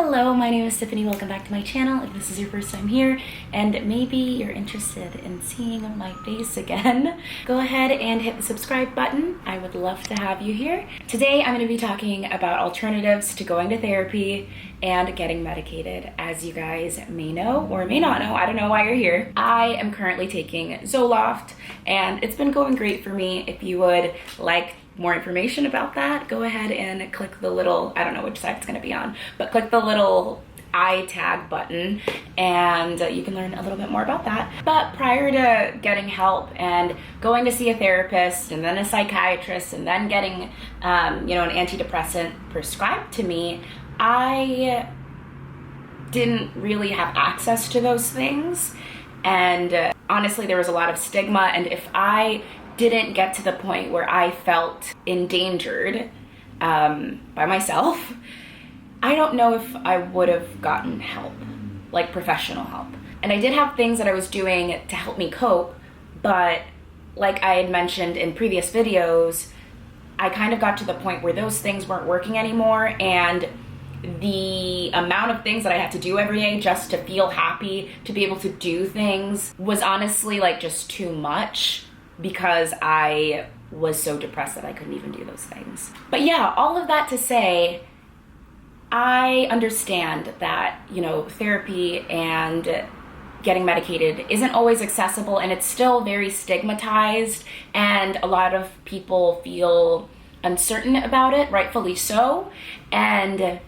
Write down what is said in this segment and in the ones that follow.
Hello, my name is Tiffany. Welcome back to my channel. If this is your first time here and maybe you're interested in seeing my face again, go ahead and hit the subscribe button. I would love to have you here. Today I'm going to be talking about alternatives to going to therapy and getting medicated. As you guys may know or may not know, I don't know why you're here. I am currently taking Zoloft and it's been going great for me. If you would like more information about that, go ahead and click the little, I don't know which side it's going to be on, but click the little I tag button and you can learn a little bit more about that. But prior to getting help and going to see a therapist and then a psychiatrist and then getting an antidepressant prescribed to me, I didn't really have access to those things. And honestly, there was a lot of stigma, and if I didn't get to the point where I felt endangered by myself, I don't know if I would have gotten help, like professional help. And I did have things that I was doing to help me cope, but like I had mentioned in previous videos, I kind of got to the point where those things weren't working anymore, and the amount of things that I had to do every day just to feel happy, to be able to do things, was honestly like just too much, because I was so depressed that I couldn't even do those things. But yeah, all of that to say, I understand that, therapy and getting medicated isn't always accessible, and it's still very stigmatized, and a lot of people feel uncertain about it, rightfully so. And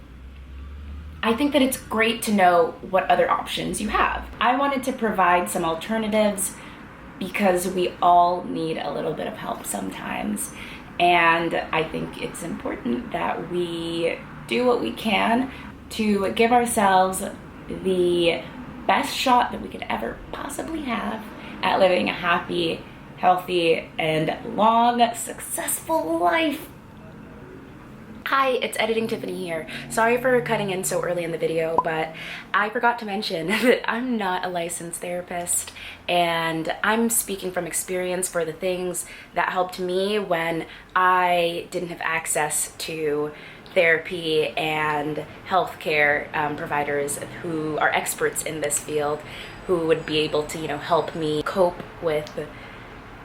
I think that it's great to know what other options you have. I wanted to provide some alternatives because we all need a little bit of help sometimes. And I think it's important that we do what we can to give ourselves the best shot that we could ever possibly have at living a happy, healthy, and long, successful life. Hi, it's Editing Tiffany here. Sorry for cutting in so early in the video, but I forgot to mention that I'm not a licensed therapist, and I'm speaking from experience for the things that helped me when I didn't have access to therapy and healthcare providers who are experts in this field, who would be able to, help me cope with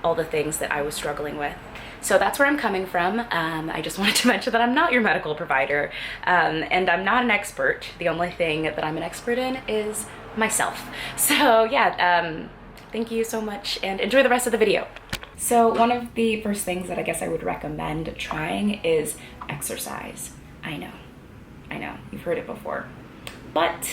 all the things that I was struggling with. So that's where I'm coming from. I just wanted to mention that I'm not your medical provider, and I'm not an expert. The only thing that I'm an expert in is myself. So yeah, thank you so much and enjoy the rest of the video. So one of the first things that I guess I would recommend trying is exercise. I know, you've heard it before, but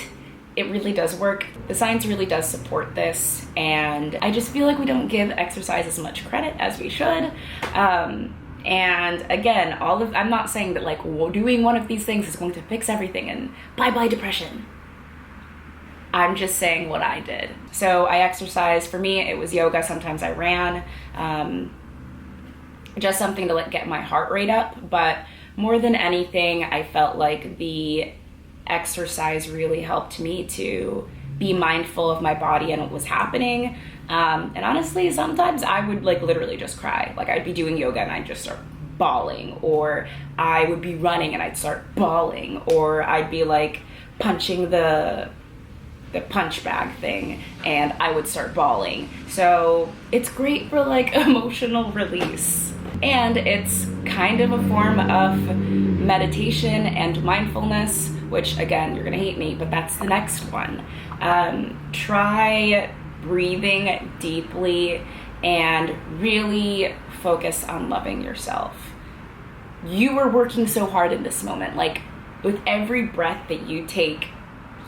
it really does work. The science really does support this, and I just feel like we don't give exercise as much credit as we should. And again, I'm not saying that like doing one of these things is going to fix everything and bye-bye depression. I'm just saying what I did. So I exercised. For me, it was yoga. Sometimes I ran, just something to get my heart rate up. But more than anything, I felt like the exercise really helped me to be mindful of my body and what was happening. And honestly, sometimes I would literally just cry. Like I'd be doing yoga and I'd just start bawling, or I would be running and I'd start bawling, or I'd be like punching the punch bag thing and I would start bawling. So it's great for emotional release. And it's kind of a form of meditation and mindfulness, which again, you're gonna hate me, but that's the next one. Try breathing deeply and really focus on loving yourself. You are working so hard in this moment. Like with every breath that you take,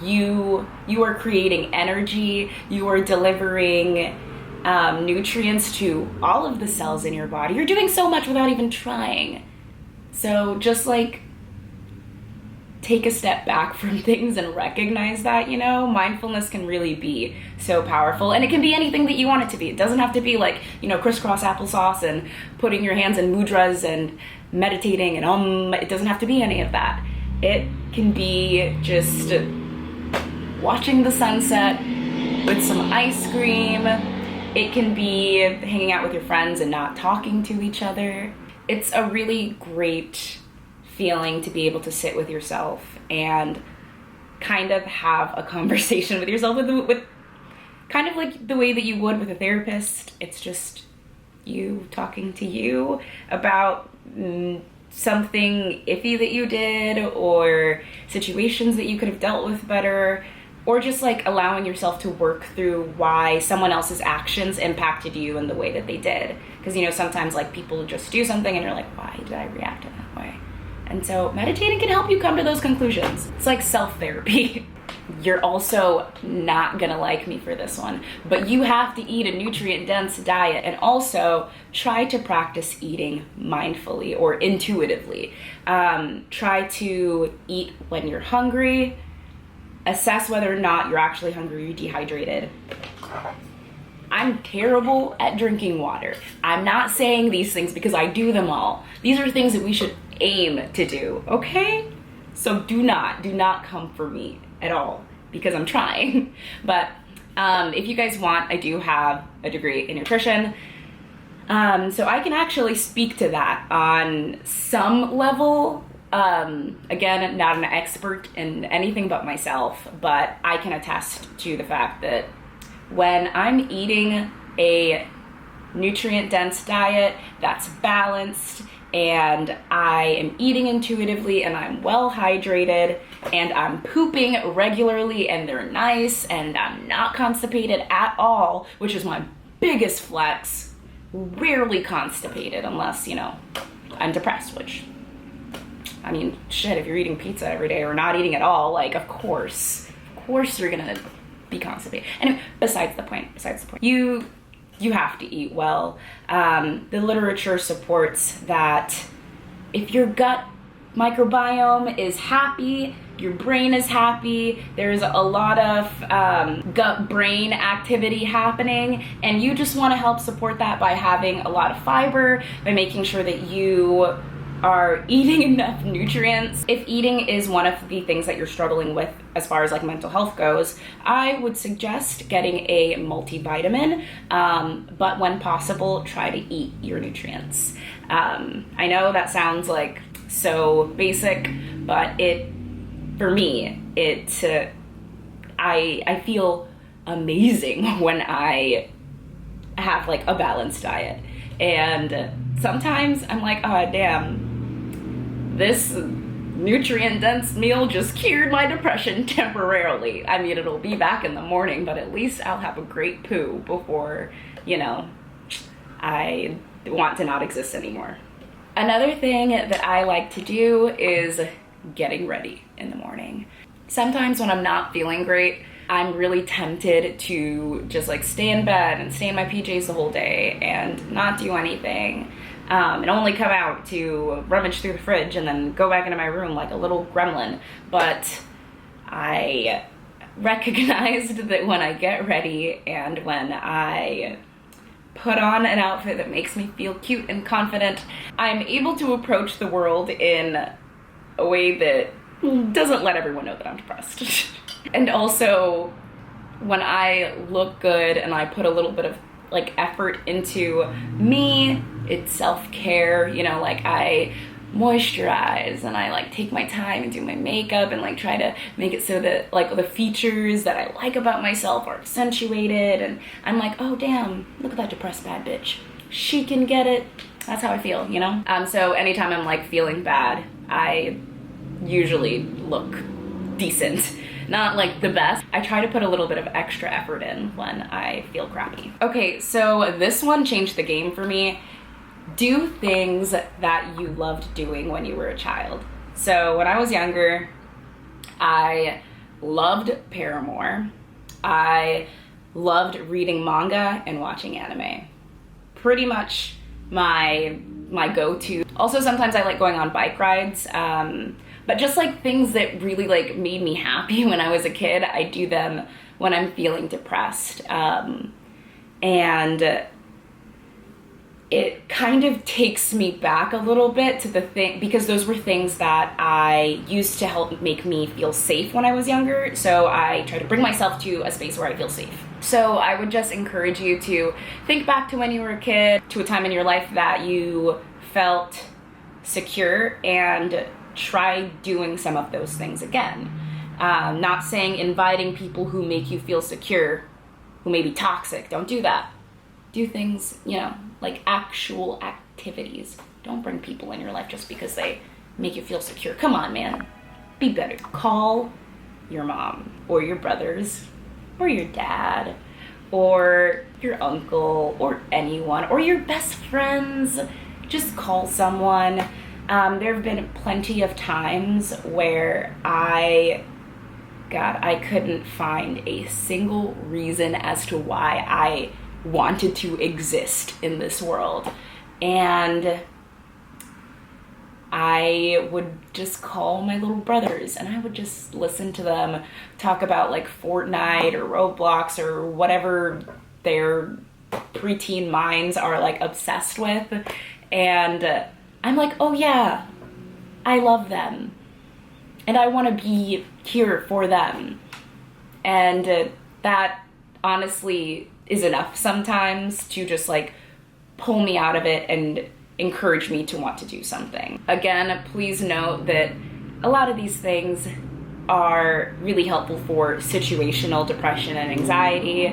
you are creating energy, you are delivering nutrients to all of the cells in your body. You're doing so much without even trying. So just take a step back from things and recognize that, mindfulness can really be so powerful, and it can be anything that you want it to be. It doesn't have to be crisscross applesauce and putting your hands in mudras and meditating and it doesn't have to be any of that. It can be just watching the sunset with some ice cream. It can be hanging out with your friends and not talking to each other. It's a really great feeling to be able to sit with yourself and kind of have a conversation with yourself with kind of like the way that you would with a therapist. It's just you talking to you about something iffy that you did, or situations that you could have dealt with better, or just like allowing yourself to work through why someone else's actions impacted you in the way that they did. Because, you know, sometimes like people just do something and you're like, why did I react in that way? And so meditating can help you come to those conclusions. It's like self-therapy. You're also not gonna like me for this one, but you have to eat a nutrient-dense diet and also try to practice eating mindfully or intuitively. Try to eat when you're hungry. Assess whether or not you're actually hungry or you're dehydrated. I'm terrible at drinking water. I'm not saying these things because I do them all. These are things that we should aim to do, okay? So do not come for me at all, because I'm trying. But if you guys want, I do have a degree in nutrition. So I can actually speak to that on some level. Again, not an expert in anything but myself, but I can attest to the fact that when I'm eating a nutrient-dense diet that's balanced, and I am eating intuitively, and I'm well hydrated, and I'm pooping regularly, and they're nice, and I'm not constipated at all, which is my biggest flex. Rarely constipated unless, you know, I'm depressed, which, I mean, shit, if you're eating pizza every day or not eating at all, like, of course you're gonna be constipated. Anyway, besides the point. You have to eat well. The literature supports that if your gut microbiome is happy, your brain is happy, there's a lot of gut-brain activity happening, and you just want to help support that by having a lot of fiber, by making sure that you are eating enough nutrients. If eating is one of the things that you're struggling with as far as like mental health goes, I would suggest getting a multivitamin, but when possible, try to eat your nutrients. I know that sounds like so basic, but for me, I feel amazing when I have like a balanced diet. And sometimes I'm like, oh damn, this nutrient-dense meal just cured my depression temporarily. I mean, it'll be back in the morning, but at least I'll have a great poo before, you know, I want to not exist anymore. Another thing that I like to do is getting ready in the morning. Sometimes when I'm not feeling great, I'm really tempted to just like stay in bed and stay in my PJs the whole day and not do anything. And only come out to rummage through the fridge and then go back into my room like a little gremlin. But I recognized that when I get ready and when I put on an outfit that makes me feel cute and confident, I'm able to approach the world in a way that doesn't let everyone know that I'm depressed. And also, when I look good and I put a little bit of like effort into me, it's self-care, you know, like I moisturize and I like take my time and do my makeup and like try to make it so that like the features that I like about myself are accentuated, and I'm like, oh damn, look at that depressed bad bitch, she can get it. That's how I feel, you know? So anytime I'm like feeling bad, I usually look decent. Not like the best. I try to put a little bit of extra effort in when I feel crappy. Okay, so this one changed the game for me. Do things that you loved doing when you were a child. So when I was younger, I loved Paramore. I loved reading manga and watching anime. Pretty much my go-to. Also, sometimes I like going on bike rides. But just like things that really like made me happy when I was a kid, I do them when I'm feeling depressed. And it kind of takes me back a little bit to the thing, because those were things that I used to help make me feel safe when I was younger. So I try to bring myself to a space where I feel safe. So I would just encourage you to think back to when you were a kid, to a time in your life that you felt secure, and try doing some of those things again. Not saying inviting people who make you feel secure, who may be toxic. Don't do that. Do things, like actual activities. Don't bring people in your life just because they make you feel secure. Come on, man. Be better. Call your mom or your brothers or your dad or your uncle or anyone or your best friends. Just call someone. There have been plenty of times where I couldn't find a single reason as to why I wanted to exist in this world. And I would just call my little brothers and I would just listen to them talk about like Fortnite or Roblox or whatever their preteen minds are like obsessed with. And I'm like, oh yeah, I love them. And I want to be here for them. And that honestly is enough sometimes to just like pull me out of it and encourage me to want to do something. Again, please note that a lot of these things are really helpful for situational depression and anxiety.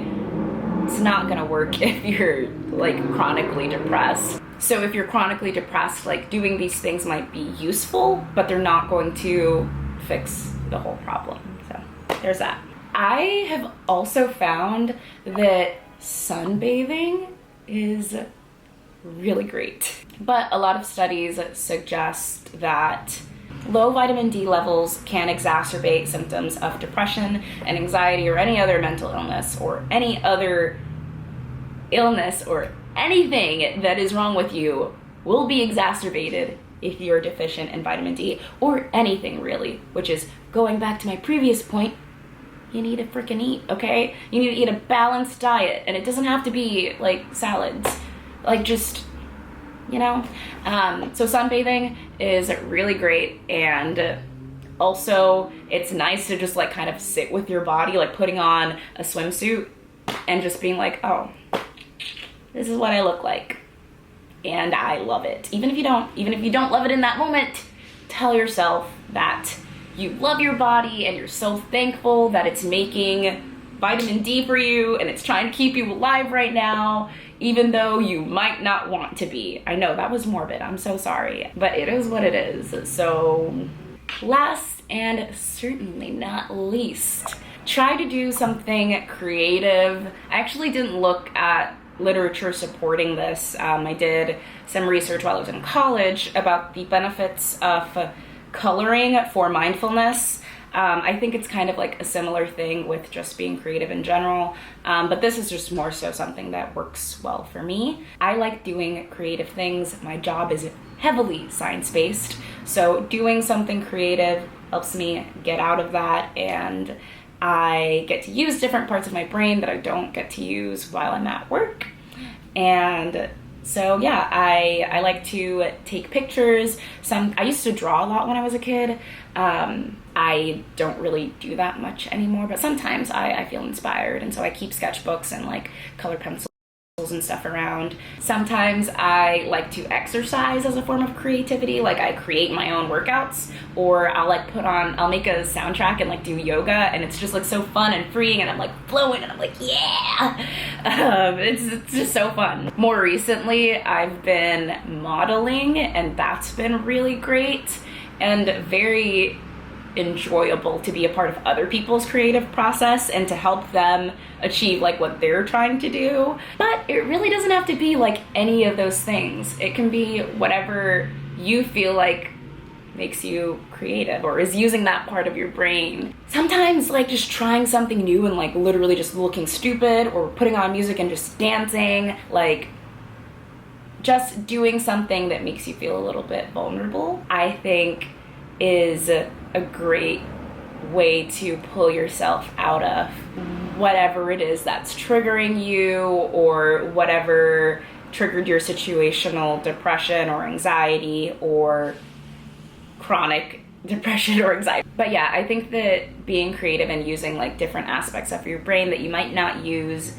It's not gonna work if you're like chronically depressed. So if you're chronically depressed, like doing these things might be useful, but they're not going to fix the whole problem. So there's that. I have also found that sunbathing is really great. But a lot of studies suggest that low vitamin D levels can exacerbate symptoms of depression and anxiety or any other mental illness or any other illness or anything that is wrong with you will be exacerbated if you're deficient in vitamin D or anything really, which is going back to my previous point. You need to freaking eat, okay? You need to eat a balanced diet, and it doesn't have to be like salads. Like just, so sunbathing is really great. And also it's nice to just like kind of sit with your body, like putting on a swimsuit and just being like, oh, this is what I look like. And I love it. Even if you don't love it in that moment, tell yourself that you love your body and you're so thankful that it's making vitamin D for you and it's trying to keep you alive right now, even though you might not want to be. I know that was morbid, I'm so sorry, but it is what it is. So last and certainly not least, try to do something creative. I actually didn't look at literature supporting this. I did some research while I was in college about the benefits of coloring for mindfulness. I think it's kind of like a similar thing with just being creative in general, but this is just more so something that works well for me. I like doing creative things. My job is heavily science-based, so doing something creative helps me get out of that, and I get to use different parts of my brain that I don't get to use while I'm at work. And so yeah, I like to take pictures. I used to draw a lot when I was a kid. I don't really do that much anymore, but sometimes I feel inspired, and so I keep sketchbooks and like color pencils and stuff around. Sometimes I like to exercise as a form of creativity. Like I create my own workouts, or I'll make a soundtrack and like do yoga, and it's just like so fun and freeing, and I'm like flowing and I'm like, yeah. It's just so fun. More recently, I've been modeling, and that's been really great and very enjoyable to be a part of other people's creative process and to help them achieve like what they're trying to do. But it really doesn't have to be like any of those things. It can be whatever you feel like makes you creative or is using that part of your brain. Sometimes like just trying something new and like literally just looking stupid, or putting on music and just dancing, like just doing something that makes you feel a little bit vulnerable, I think is a great way to pull yourself out of whatever it is that's triggering you, or whatever triggered your situational depression or anxiety or chronic depression or anxiety. But yeah, I think that being creative and using like different aspects of your brain that you might not use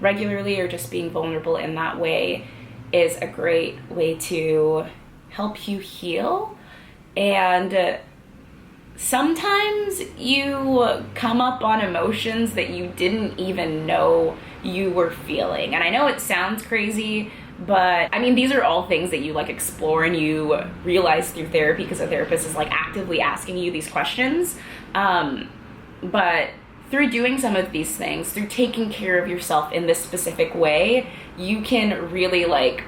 regularly, or just being vulnerable in that way, is a great way to help you heal and sometimes you come up on emotions that you didn't even know you were feeling. And I know it sounds crazy, but I mean, these are all things that you like explore and you realize through therapy, because a therapist is like actively asking you these questions. But through doing some of these things, through taking care of yourself in this specific way, you can really like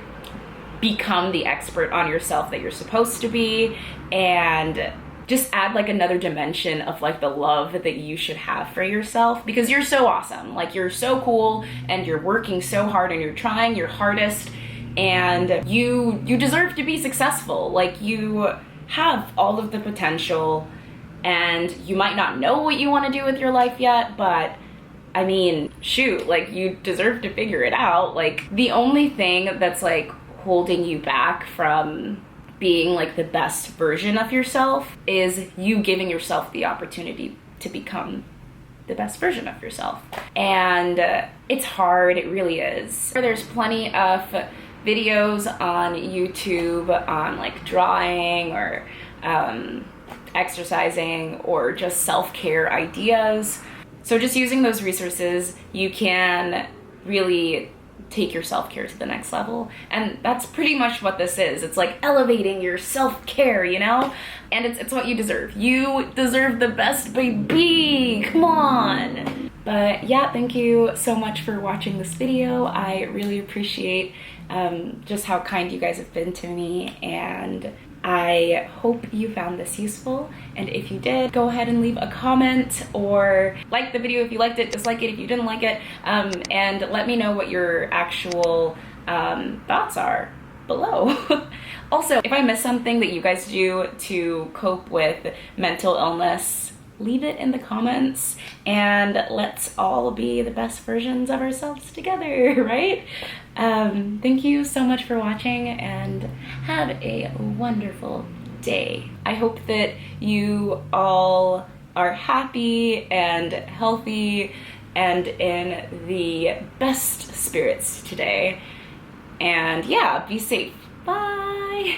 become the expert on yourself that you're supposed to be, and just add like another dimension of like the love that you should have for yourself, because you're so awesome. Like, you're so cool and you're working so hard and you're trying your hardest, and you deserve to be successful. Like, you have all of the potential, and you might not know what you want to do with your life yet, but I mean, shoot, like, you deserve to figure it out. Like, the only thing that's like holding you back from being like the best version of yourself is you giving yourself the opportunity to become the best version of yourself. And it's hard, it really is. There's plenty of videos on YouTube on like drawing or exercising or just self-care ideas. So just using those resources, you can really take your self-care to the next level. And that's pretty much what this is. It's like elevating your self-care, you know? And it's what you deserve. You deserve the best, baby. Come on. But yeah, thank you so much for watching this video. I really appreciate just how kind you guys have been to me, and I hope you found this useful. And if you did, go ahead and leave a comment or like the video if you liked it, dislike it if you didn't like it, and let me know what your actual thoughts are below. Also, if I missed something that you guys do to cope with mental illness, leave it in the comments, and let's all be the best versions of ourselves together, right? Thank you so much for watching, and have a wonderful day. I hope that you all are happy and healthy and in the best spirits today. And yeah, be safe. Bye.